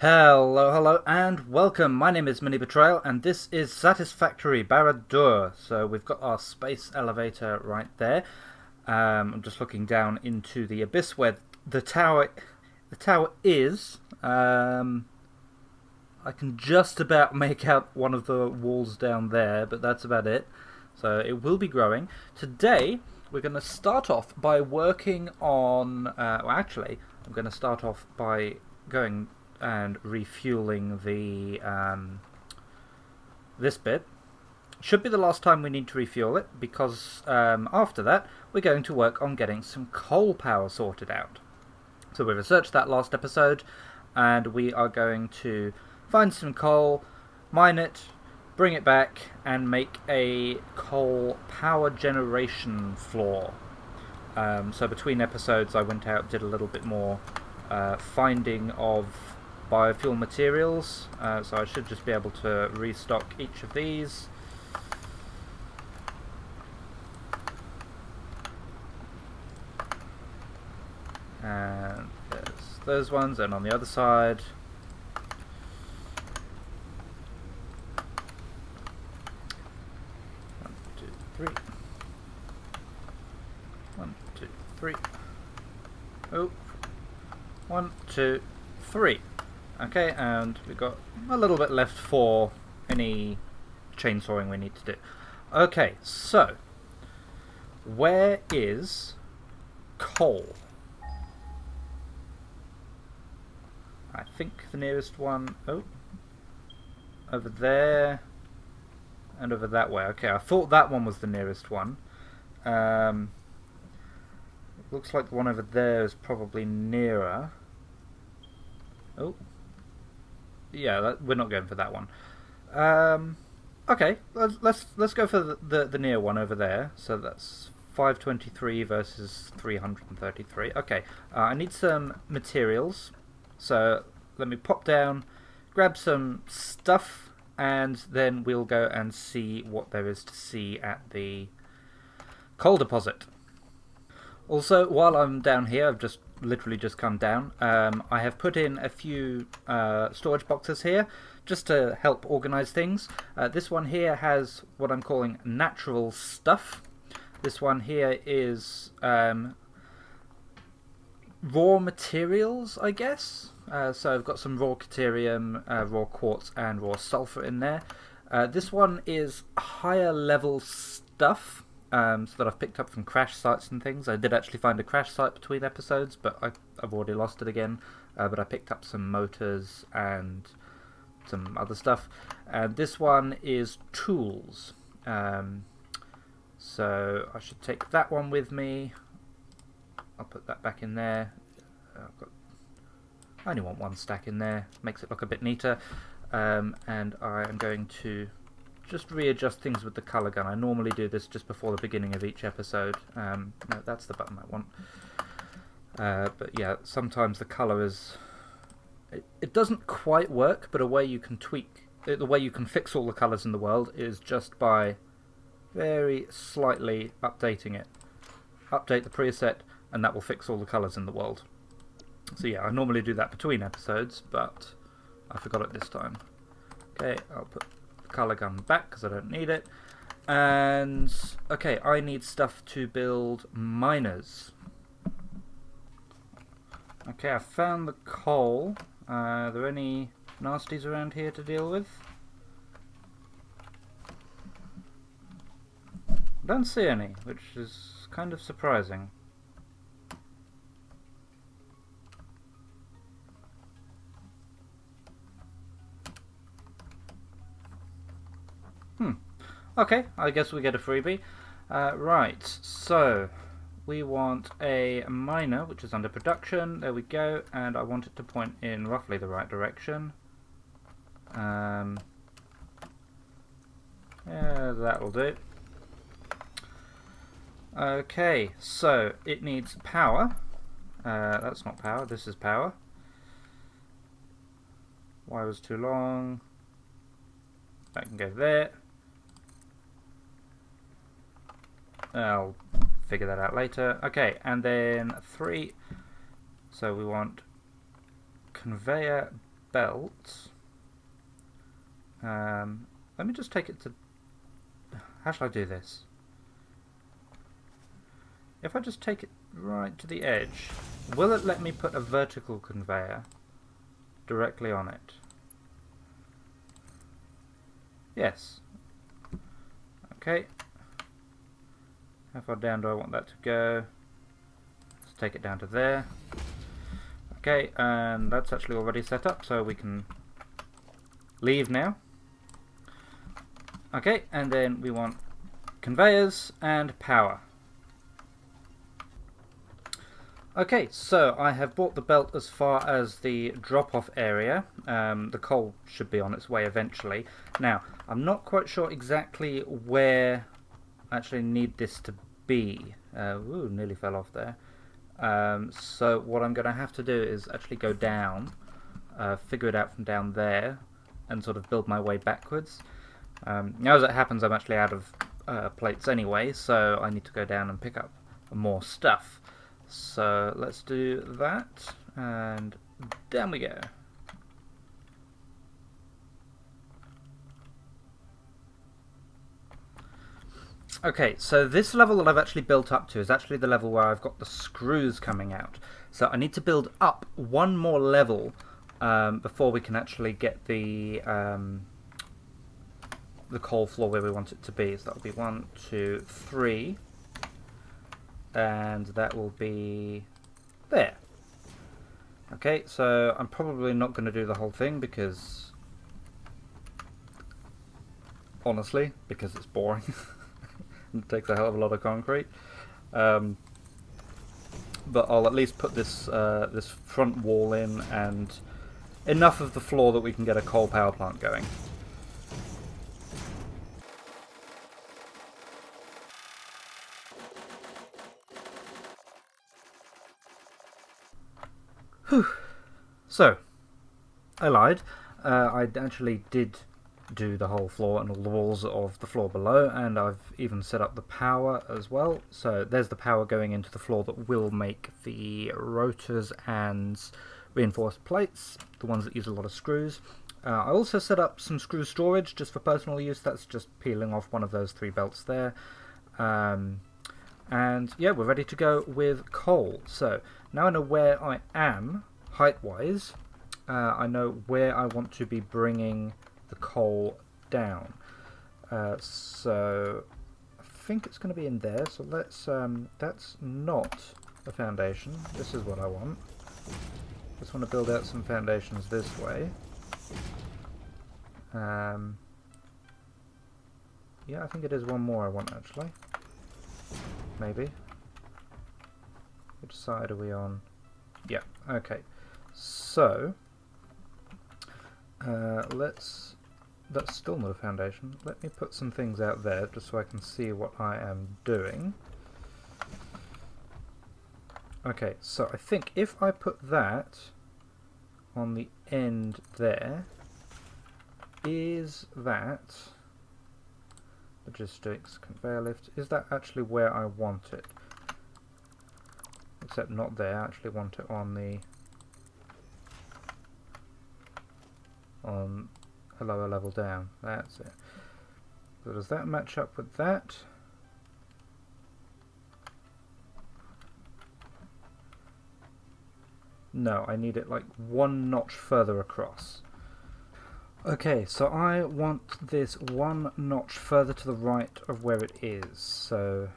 Hello, hello, and welcome. My name is MiniBetrayal, and this is Satisfactory, Barad. So we've got our space elevator right there. I'm just looking down into the abyss where the tower is. I can just about make out one of the walls down there, but that's about it. So it will be growing. Today, we're going to start off by working on... I'm going to start off by going and refueling the this bit. Should be the last time we need to refuel it, because after that we're going to work on getting some coal power sorted out. So we researched that last episode, and we are going to find some coal, mine it, bring it back, and make a coal power generation floor. So between episodes I went out, did a little bit more finding of biofuel materials, so I should just be able to restock each of these. And there's those ones, and on the other side one, two, three. 1, 2, 3. Oh, 1, 2, 3. Okay, and we've got a little bit left for any chainsawing we need to do. Okay, so where is coal? I think the nearest one... Oh, over there and over that way. Okay, I thought that one was the nearest one. Looks like the one over there is probably nearer. Oh, yeah, we're not going for that one. Okay, let's go for the near one over there. So that's 523 versus 333. Okay, I need some materials. So let me pop down, grab some stuff, and then we'll go and see what there is to see at the coal deposit. Also, while I'm down here, I've literally just come down, I have put in a few storage boxes here just to help organize things. This one here has what I'm calling natural stuff. This one here is raw materials, I guess. So I've got some raw deuterium, raw quartz, and raw sulfur in there. This one is higher level stuff. So that I've picked up from crash sites and things. I did actually find a crash site between episodes, but I've already lost it again. But I picked up some motors and some other stuff. And this one is tools. So I should take that one with me. I'll put that back in there. I only want one stack in there. Makes it look a bit neater. And I am going to just readjust things with the colour gun. I normally do this just before the beginning of each episode. No, that's the button I want. But yeah, sometimes the colour is... It doesn't quite work, but a way you can tweak... The way you can fix all the colours in the world is just by very slightly updating it. Update the preset, and that will fix all the colours in the world. So yeah, I normally do that between episodes, but I forgot it this time. Okay, I'll put colour gun back because I don't need it. And okay, I need stuff to build miners. Okay, I found the coal. Are there any nasties around here to deal with? I don't see any, which is kind of surprising. Okay, I guess we get a freebie. Right, so we want a miner, which is under production. There we go, and I want it to point in roughly the right direction. Yeah, that'll do. Okay, so it needs power. That's not power, this is power. Wire was too long. That can go there. I'll figure that out later. Okay, and then 3. So we want conveyor belt. Let me just take it to... How shall I do this? If I just take it right to the edge, will it let me put a vertical conveyor directly on it? Yes. Okay. How far down do I want that to go? Let's take it down to there. Okay, and that's actually already set up, so we can leave now. Okay, and then we want conveyors and power. Okay, so I have brought the belt as far as the drop-off area. The coal should be on its way eventually. Now, I'm not quite sure exactly where I actually need this to be. Ooh, nearly fell off there. So what I'm going to have to do is actually go down, figure it out from down there, and sort of build my way backwards. Now, as it happens, I'm actually out of plates anyway, so I need to go down and pick up more stuff. So let's do that, and down we go. Okay, so this level that I've actually built up to is actually the level where I've got the screws coming out. So I need to build up one more level before we can actually get the coal floor where we want it to be. So that'll be 1, 2, 3. And that will be there. Okay, so I'm probably not going to do the whole thing because, honestly, because it's boring. It takes a hell of a lot of concrete. But I'll at least put this this front wall in and enough of the floor that we can get a coal power plant going. Whew. So, I lied. I actually did do the whole floor and all the walls of the floor below, and I've even set up the power as well. So there's the power going into the floor that will make the rotors and reinforced plates, the ones that use a lot of screws. I also set up some screw storage just for personal use. That's just peeling off one of those 3 belts there. And yeah, we're ready to go with coal. So now I know where I am height-wise. I know where I want to be bringing the coal down. So I think it's going to be in there. So let's. That's not a foundation. This is what I want. Just want to build out some foundations this way. Yeah, I think it is one more I want actually. Maybe. Which side are we on? Yeah, okay. So, that's still not a foundation. Let me put some things out there just so I can see what I am doing. Okay, so I think if I put that on the end there, is that logistics, conveyor lift, is that actually where I want it? Except not there, I actually want it on the a lower level down. That's it. So does that match up with that? No, I need it like 1 notch further across. Okay, so I want this 1 notch further to the right of where it is. So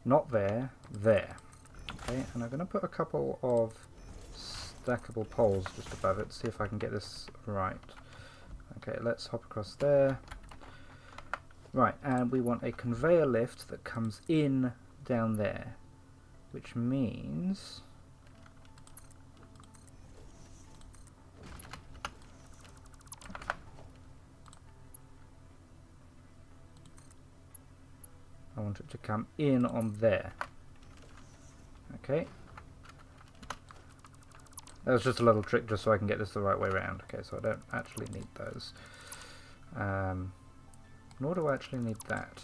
not there, there. Okay, and I'm going to put a couple of stackable poles just above it, see if I can get this right. Okay, let's hop across there. Right, and we want a conveyor lift that comes in down there, which means I want it to come in on there. Okay. That was just a little trick just so I can get this the right way around. Okay, so I don't actually need those. Nor do I actually need that.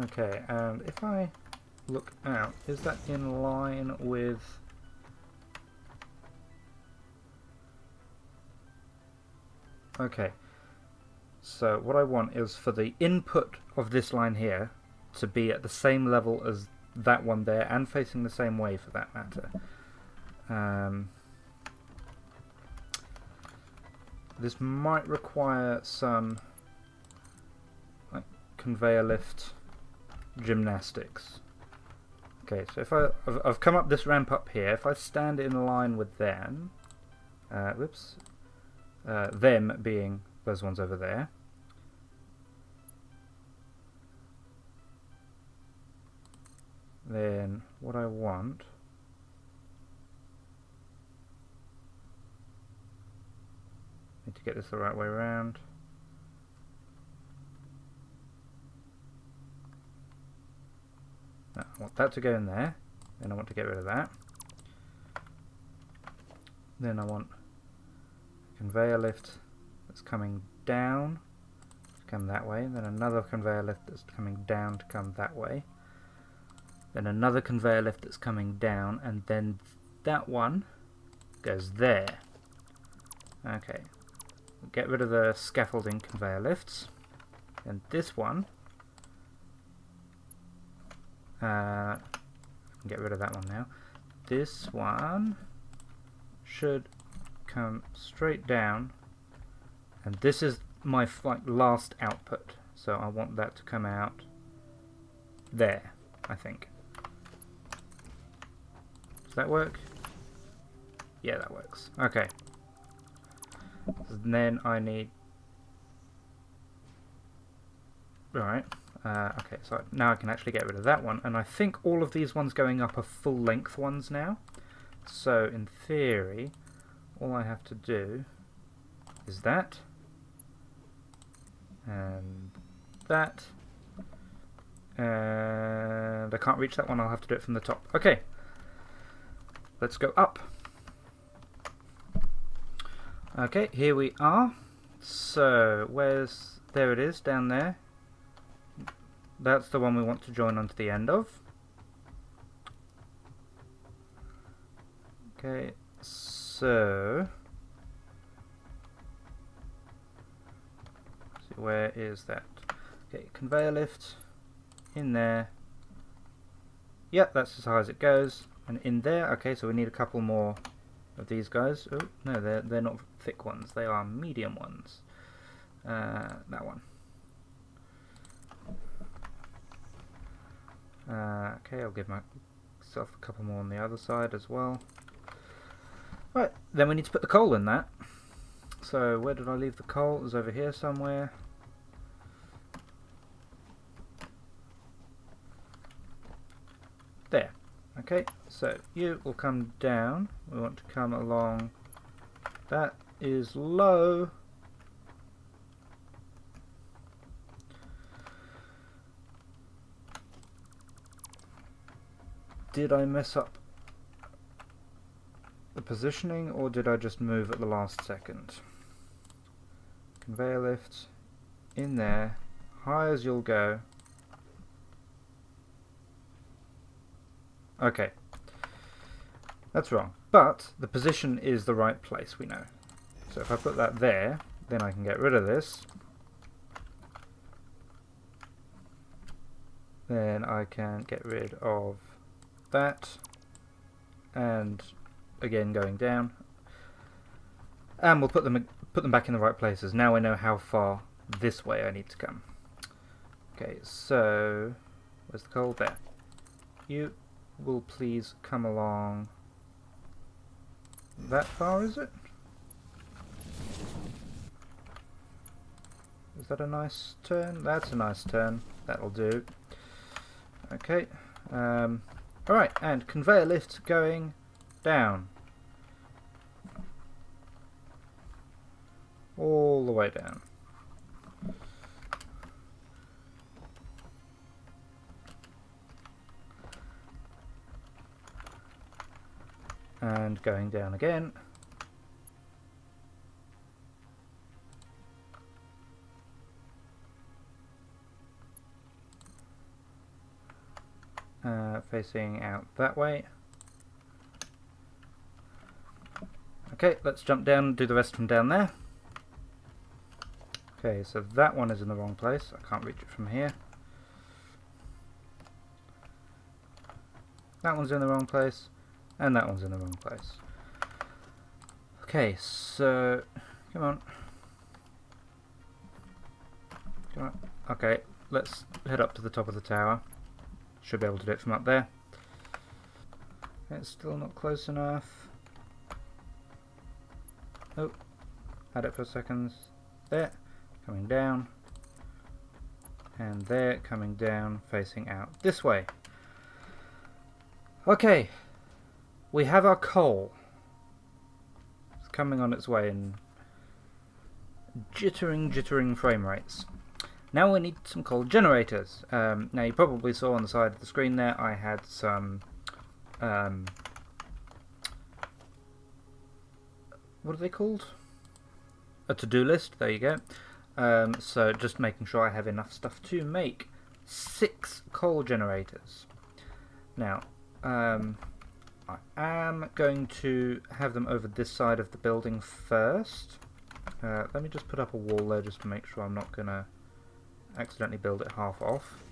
Okay, and if I look out, is that in line with Okay. So what I want is for the input of this line here to be at the same level as that one there, and facing the same way for that matter. This might require some like conveyor lift gymnastics. Okay, so if I've come up this ramp up here, if I stand in line with them, them being those ones over there, then what I want need to get this the right way around. No, I want that to go in there, then I want to get rid of that. Then I want a conveyor lift that's coming down to come that way, then another conveyor lift that's coming down to come that way, then another conveyor lift that's coming down, and then that one goes there. Okay, we'll get rid of the scaffolding conveyor lifts, and this one, get rid of that one now. This one should come straight down, and this is my last output, so I want that to come out there, I think. Does that work? Yeah, that works. Okay. And then I need... Right. Okay, so now I can actually get rid of that one, and I think all of these ones going up are full length ones now. So in theory, all I have to do is that, and that, and I can't reach that one, I'll have to do it from the top. Okay, let's go up. Okay, here we are. So there it is down there. That's the one we want to join onto the end of. Okay, so where is that? Okay, conveyor lift in there. Yep, that's as high as it goes. And in there, okay, so we need a couple more of these guys. Oh, no, they're not thick ones, they are medium ones. That one. Okay, I'll give myself a couple more on the other side as well. Right, then we need to put the coal in that. So where did I leave the coal? It was over here somewhere. There. Okay, so you will come down. We want to come along. That is low. Did I mess up the positioning, or did I just move at the last second? Conveyor lift in there, high as you'll go. Okay, that's wrong, but the position is the right place, we know. So if I put that there, then I can get rid of this. Then I can get rid of that, and again going down, and we'll put them back in the right places. Now I know how far this way I need to come. Okay, so where's the coal? There. You will please come along that far, is it? Is that a nice turn? That's a nice turn. That'll do. Okay. Alright, and conveyor lift going down. All the way down. And going down again. Facing out that way. Okay, let's jump down and do the rest from down there. Okay, so that one is in the wrong place. I can't reach it from here. That one's in the wrong place, and that one's in the wrong place. Okay, so come on. Come on. Okay, let's head up to the top of the tower. Should be able to do it from up there. It's still not close enough. Oh, had it for seconds. There, coming down. And there, coming down, facing out this way. Okay, we have our coal. It's coming on its way in jittering frame rates. Now we need some coal generators. Now you probably saw on the side of the screen there I had some what are they called? A to-do list, there you go. So just making sure I have enough stuff to make 6 coal generators. Now, I am going to have them over this side of the building first. Let me just put up a wall there just to make sure I'm not going to accidentally build it half off.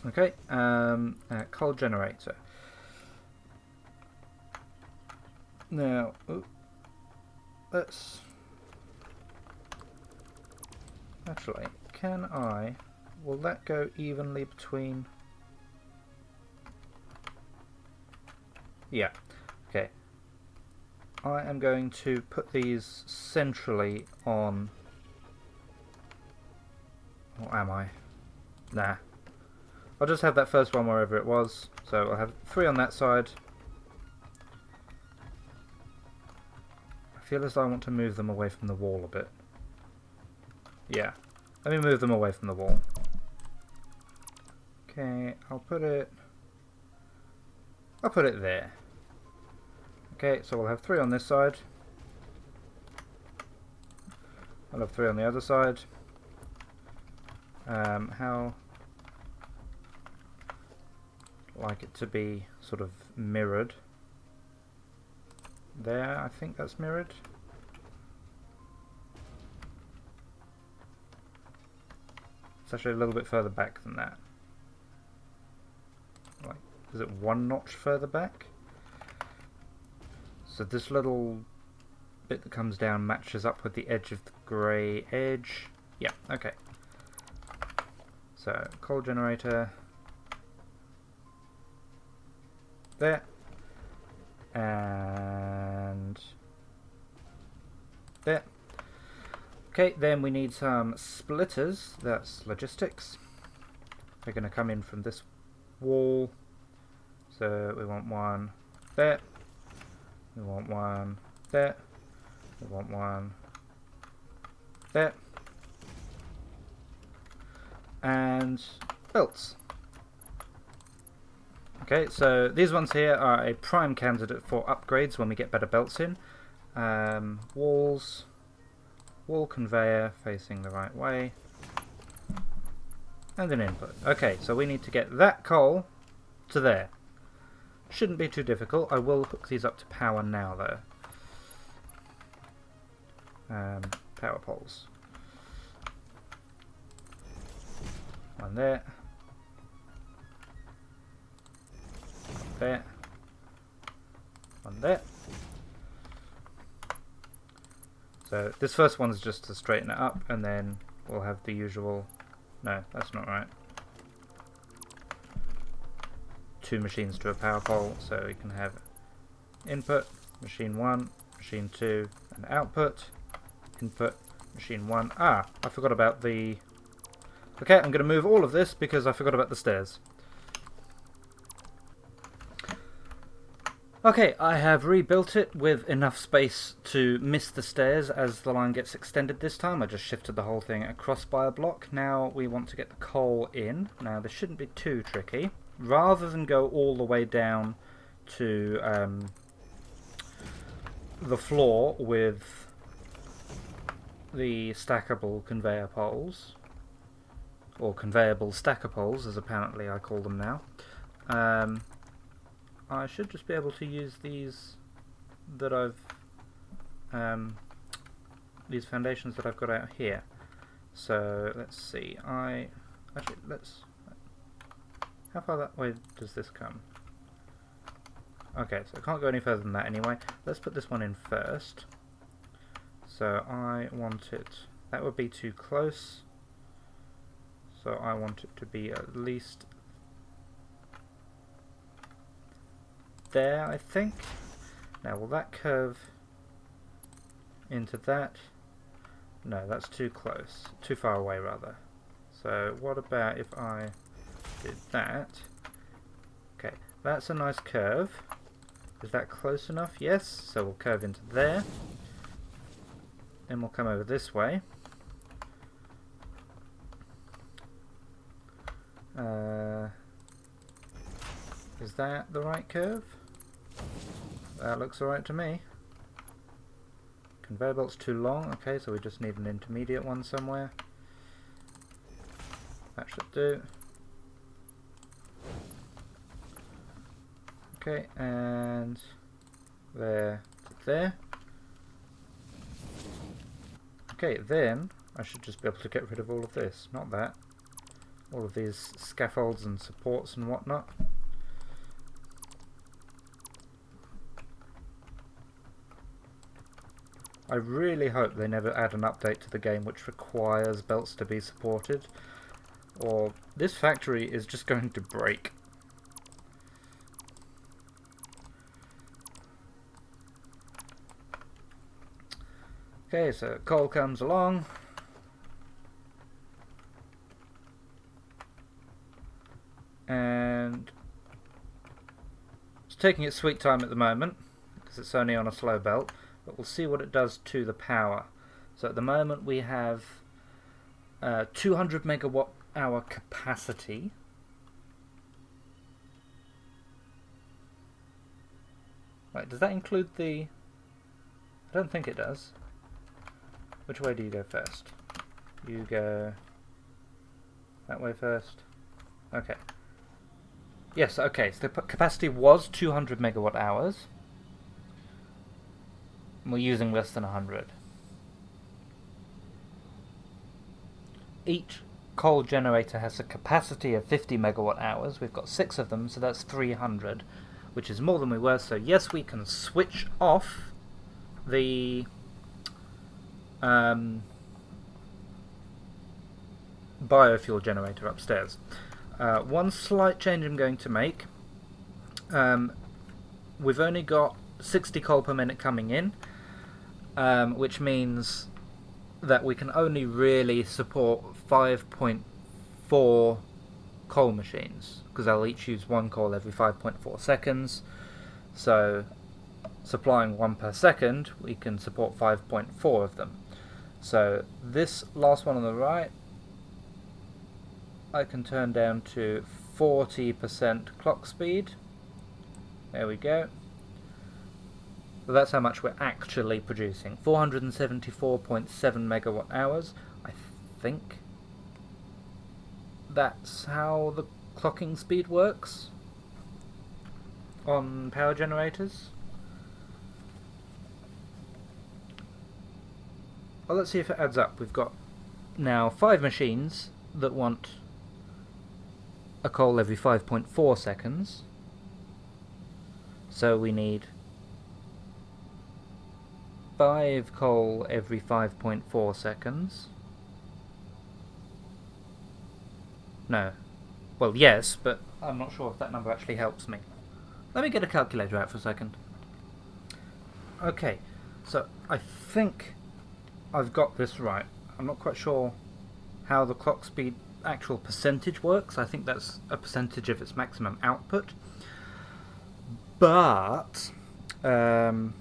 Okay, coal generator. Now, let's... Actually, can I... Will that go evenly between... Yeah, okay. I am going to put these centrally on... Or am I? Nah. I'll just have that first one wherever it was. So I'll have 3 on that side. I feel as though I want to move them away from the wall a bit. Yeah. Let me move them away from the wall. Okay, I'll put it there. Okay, so we'll have 3 on this side. I'll have 3 on the other side. How... like it to be sort of mirrored. There, I think that's mirrored. It's actually a little bit further back than that. Like, is it 1 notch further back? So this little bit that comes down matches up with the edge of the grey edge. Yeah, okay. So, coal generator. There. And there. Okay, then we need some splitters. That's logistics. They're going to come in from this wall. So we want 1 there. We want 1 there. We want 1 there. And belts. Okay, so these ones here are a prime candidate for upgrades when we get better belts in. Walls, wall conveyor facing the right way, and an input. Okay, so we need to get that coal to there. Shouldn't be too difficult. I will hook these up to power now though. Power poles. 1 there. There. 1 there. So this first one's just to straighten it up, and then we'll have the usual... No, that's not right. 2 machines to a power pole, so we can have input, machine 1, machine 2, and output, input, machine 1. Ah, I forgot about the... Okay, I'm going to move all of this because I forgot about the stairs. Okay, I have rebuilt it with enough space to miss the stairs as the line gets extended this time. I just shifted the whole thing across by a block. Now we want to get the coal in. Now this shouldn't be too tricky. Rather than go all the way down to the floor with the stackable conveyor poles, or conveyable stacker poles as apparently I call them now, I should just be able to use these that these foundations that I've got out here. So let's see. How far that way does this come? Okay, so I can't go any further than that anyway. Let's put this one in first. So I want it, that would be too close. So I want it to be at least there, I think. Now, will that curve into that? No, that's too close. Too far away, rather. So what about if I did that? Okay, that's a nice curve. Is that close enough? Yes, so we'll curve into there. Then we'll come over this way. Is that the right curve? That looks alright to me. Conveyor belt's too long, okay, so we just need an intermediate one somewhere. That should do. Okay, and there to there. Okay, then I should just be able to get rid of all of this, not that. All of these scaffolds and supports and whatnot. I really hope they never add an update to the game which requires belts to be supported, or this factory is just going to break. Okay, so coal comes along. And it's taking its sweet time at the moment because it's only on a slow belt, but we'll see what it does to the power. So at the moment we have 200 megawatt hour capacity. Right, does that include the... I don't think it does. Which way do you go first? You go that way first. Okay. Yes, okay, so the capacity was 200 megawatt hours. And we're using less than 100. Each coal generator has a capacity of 50 megawatt hours. We've got 6 of them, so that's 300, which is more than we were. So yes, we can switch off the biofuel generator upstairs. One slight change I'm going to make. We've only got 60 coal per minute coming in, which means that we can only really support 5.4 coal machines, because they'll each use 1 coal every 5.4 seconds. So supplying 1 per second, we can support 5.4 of them. So this last one on the right, I can turn down to 40% clock speed. There we go. So that's how much we're actually producing. 474.7 megawatt hours. I think that's how the clocking speed works on power generators. Well, let's see if it adds up. We've got now 5 machines that want a coal every 5.4 seconds. So we need 5 coal every 5.4 seconds. No. Well, yes, but I'm not sure if that number actually helps me. Let me get a calculator out for a second. Okay, so I think I've got this right. I'm not quite sure how the clock speed actual percentage works. I think that's a percentage of its maximum output. But the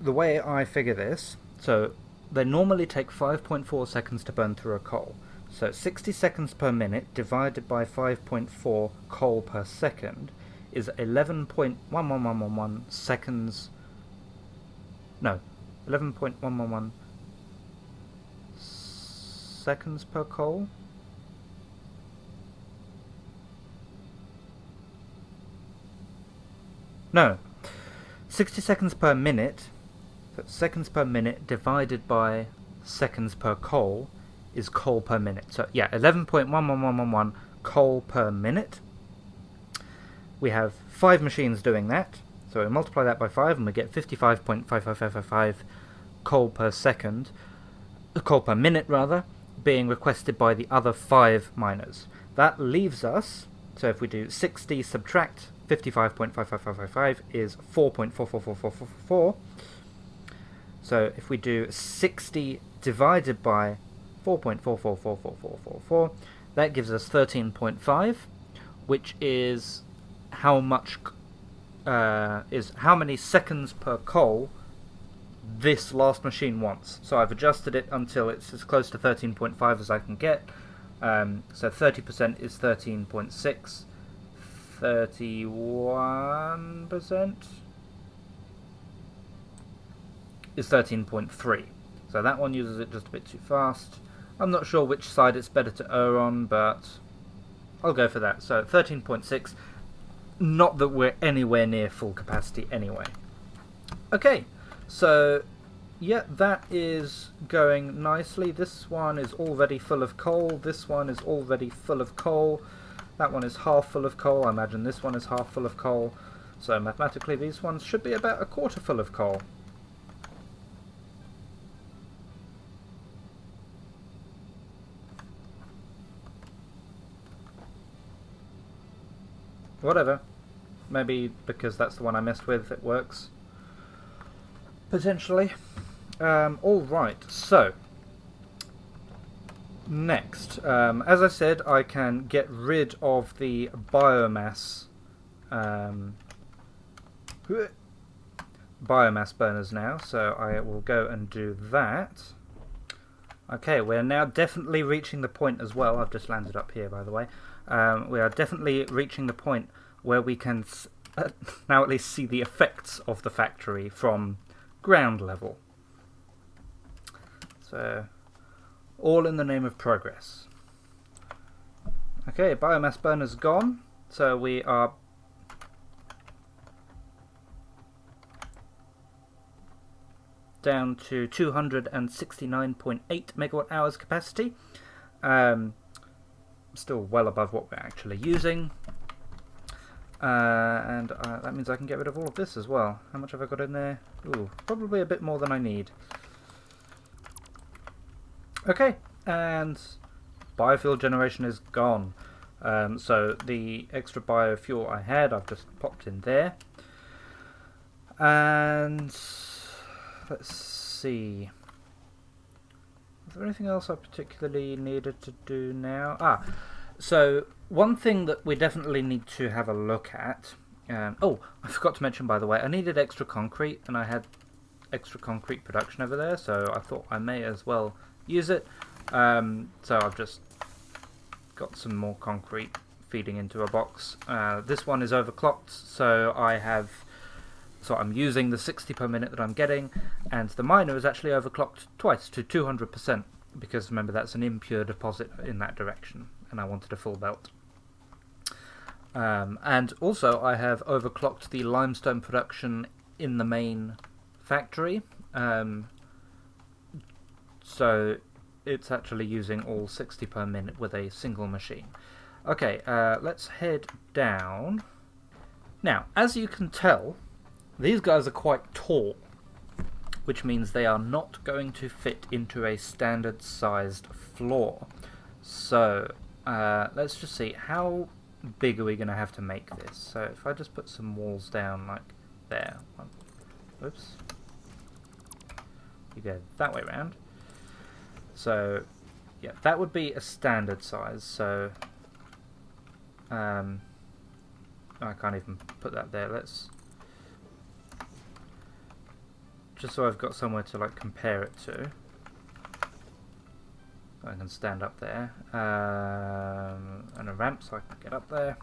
way I figure this, so they normally take 5.4 seconds to burn through a coal. So 60 seconds per minute divided by 5.4 coal per second is 11.11111 seconds. No, 11.111 seconds per coal. No, 60 seconds per minute. So seconds per minute divided by seconds per coal is coal per minute. So yeah, 11.11111 coal per minute. We have 5 machines doing that. So we multiply that by 5 and we get 55.55555 coal per second, coal per minute rather, being requested by the other 5 miners. That leaves us, so if we do 60 subtract 55.55555 is 4.444444. So if we do 60 divided by 4.444444, that gives us 13.5, which is how much is how many seconds per coal this last machine wants. So I've adjusted it until it's as close to 13.5 as I can get. So 30% is 13.6, 31% is 13.3. So that one uses it just a bit too fast. I'm not sure which side it's better to err on, but I'll go for that. So 13.6, not that we're anywhere near full capacity anyway. Okay, so yeah, that is going nicely. This one is already full of coal. This one is already full of coal. That one is half full of coal. I imagine this one is half full of coal. So mathematically these ones should be about a quarter full of coal. Whatever. Maybe because that's the one I messed with, it works. Potentially. Alright, so next, as I said, I can get rid of the biomass burners now, so I will go and do that. Okay, we're now definitely reaching the point as well. I've just landed up here, by the way. We are definitely reaching the point where we can now at least see the effects of the factory from ground level. So, all in the name of progress. Okay, biomass burner's gone, so we are down to 269.8 megawatt hours capacity. Still well above what we're actually using. And that means I can get rid of all of this as well. How much have I got in there? Ooh, probably a bit more than I need. Okay, and biofuel generation is gone. So the extra biofuel I had, I've just popped in there. And let's see. Is there anything else I particularly needed to do now? So one thing that we definitely need to have a look at. Oh, I forgot to mention, by the way, I needed extra concrete, and I had extra concrete production over there, so I thought I may as well use it. So I've just got some more concrete feeding into a box. This one is overclocked, so I'm using the 60 per minute that I'm getting, and the miner is actually overclocked twice to 200%, because remember that's an impure deposit in that direction, and I wanted a full belt. And also I have overclocked the limestone production in the main factory, so it's actually using all 60 per minute with a single machine. Okay, let's head down. Now, as you can tell, these guys are quite tall, which means they are not going to fit into a standard sized floor. So let's just see, how big are we going to have to make this? So if I just put some walls down like there. Oops. You go that way round. So yeah, that would be a standard size. So I can't even put that there. Let's just so I've got somewhere to like compare it to. I can stand up there, and a ramp so I can get up there.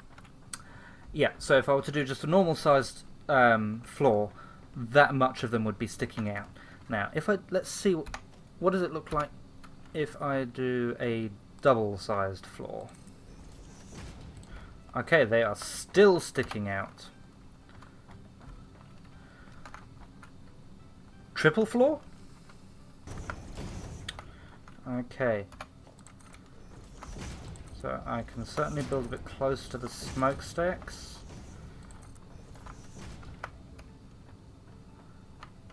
Yeah, so if I were to do just a normal sized floor, that much of them would be sticking out. Now, if let's see, what does it look like if I do a double sized floor? Okay, they are still sticking out. triple floor? Okay. So I can certainly build a bit close to the smokestacks.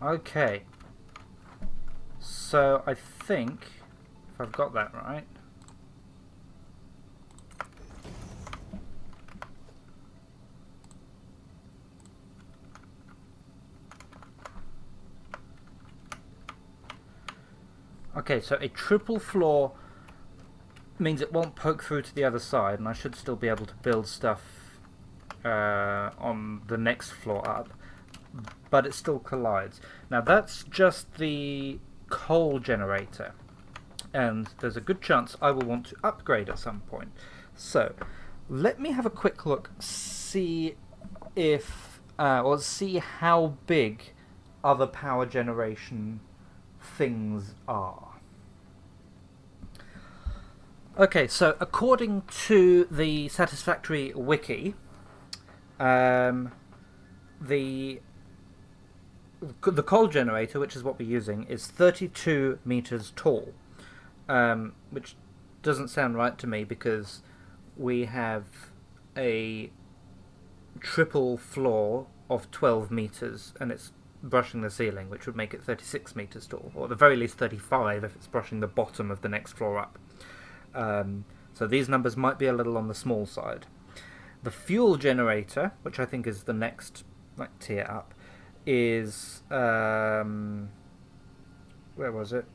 Okay. So I think, if I've got that right, okay, so a triple floor means it won't poke through to the other side, and I should still be able to build stuff on the next floor up, but it still collides. Now that's just the coal generator, and there's a good chance I will want to upgrade at some point. So let me have a quick look, see if or see how big other power generation things are. Okay, so according to the Satisfactory wiki, the coal generator, which is what we're using, is 32 meters tall, which doesn't sound right to me because we have a triple floor of 12 meters and it's brushing the ceiling, which would make it 36 meters tall, or at the very least 35 if it's brushing the bottom of the next floor up. So these numbers might be a little on the small side. The fuel generator, which I think is the next tier up, is where was it?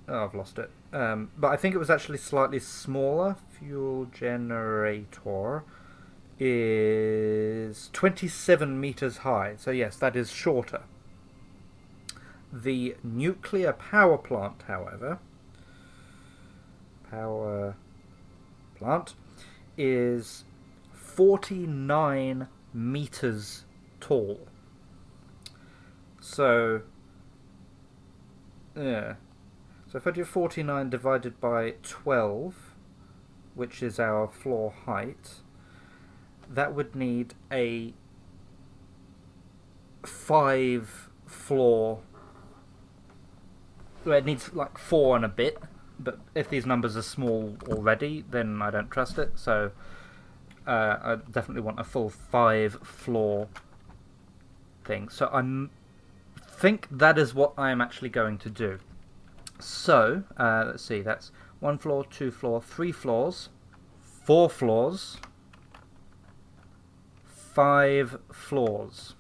Oh, I've lost it. But I think it was actually slightly smaller. Fuel generator is 27 meters high. So yes, that is shorter. The nuclear power plant, however, is 49 meters tall. So yeah. So if I do 49 divided by 12, which is our floor height, that would need a 5 floor. Well, it needs like 4 and a bit, but if these numbers are small already, then I don't trust it. So I definitely want a full 5 floor thing. So I think that is what I am actually going to do. So let's see, that's 1 floor, 2 floor, 3 floors, 4 floors, 5 floors.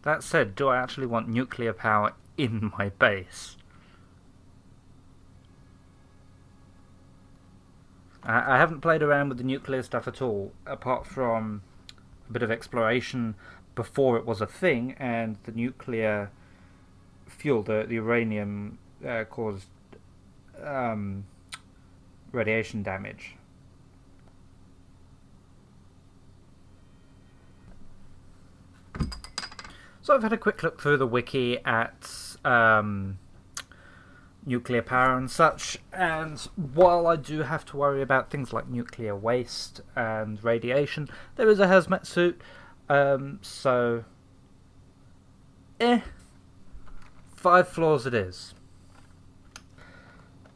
That said, do I actually want nuclear power in my base? I haven't played around with the nuclear stuff at all, apart from a bit of exploration before it was a thing, and the nuclear fuel, the uranium, caused radiation damage. So I've had a quick look through the wiki at nuclear power and such, and while I do have to worry about things like nuclear waste and radiation, there is a hazmat suit, so 5 floors it is.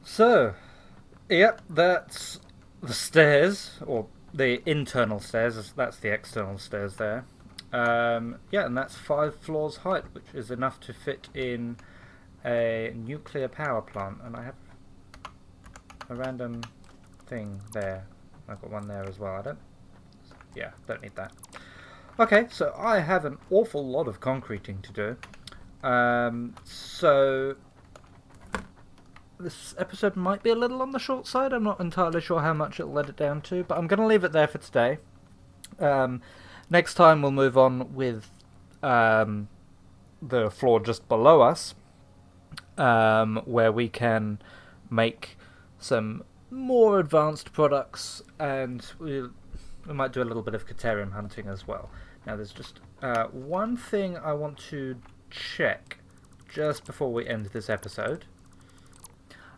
So, yep, that's the stairs, or the internal stairs, that's the external stairs there. Yeah, and that's 5 floors height, which is enough to fit in a nuclear power plant. And I have a random thing there. I've got one there as well. Don't need that. Okay, so I have an awful lot of concreting to do. So this episode might be a little on the short side. I'm not entirely sure how much it'll let it down to, but I'm going to leave it there for today. Next time we'll move on with the floor just below us, where we can make some more advanced products, and we might do a little bit of Caterium hunting as well. Now there's just one thing I want to check just before we end this episode.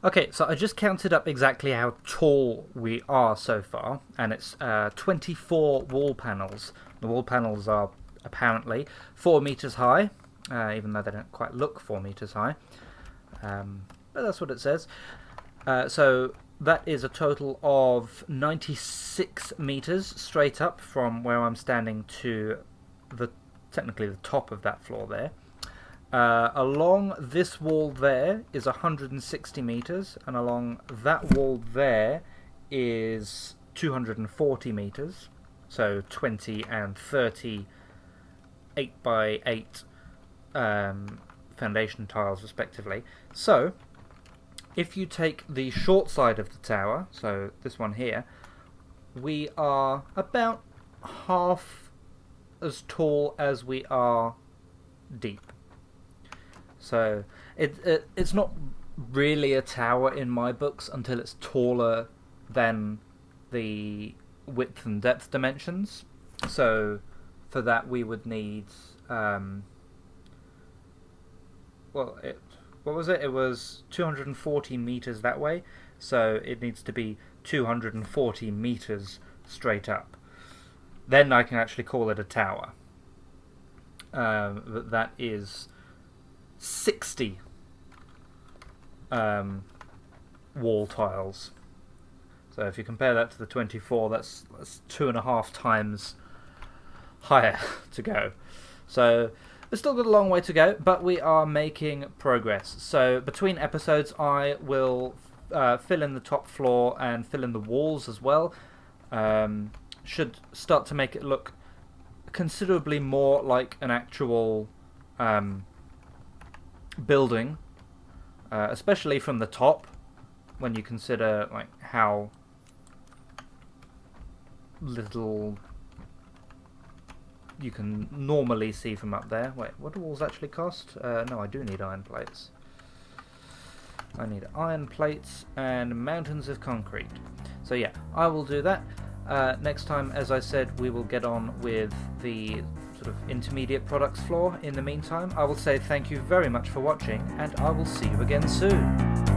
Okay, so I just counted up exactly how tall we are so far, and it's 24 wall panels. The wall panels are apparently 4 meters high, even though they don't quite look 4 meters high. But that's what it says. So that is a total of 96 meters straight up from where I'm standing to technically the top of that floor there. Along this wall there is 160 meters, and along that wall there is 240 meters. So 20 and 30 8 by 8 foundation tiles respectively. So if you take the short side of the tower, so this one here, we are about half as tall as we are deep. So it's not really a tower in my books until it's taller than the width and depth dimensions. So for that we would need what was it? It was 240 meters that way, so it needs to be 240 meters straight up. Then I can actually call it a tower. But that is 60 wall tiles. So if you compare that to the 24, that's 2.5 times higher to go. So we've still got a long way to go, but we are making progress. So between episodes I will fill in the top floor and fill in the walls as well. Should start to make it look considerably more like an actual building, especially from the top, when you consider like how little you can normally see from up there. Wait, what do walls actually cost? No, I do need iron plates. I need iron plates and mountains of concrete. So yeah, I will do that. Next time, as I said, we will get on with the sort of intermediate products floor. In the meantime, I will say thank you very much for watching, and I will see you again soon.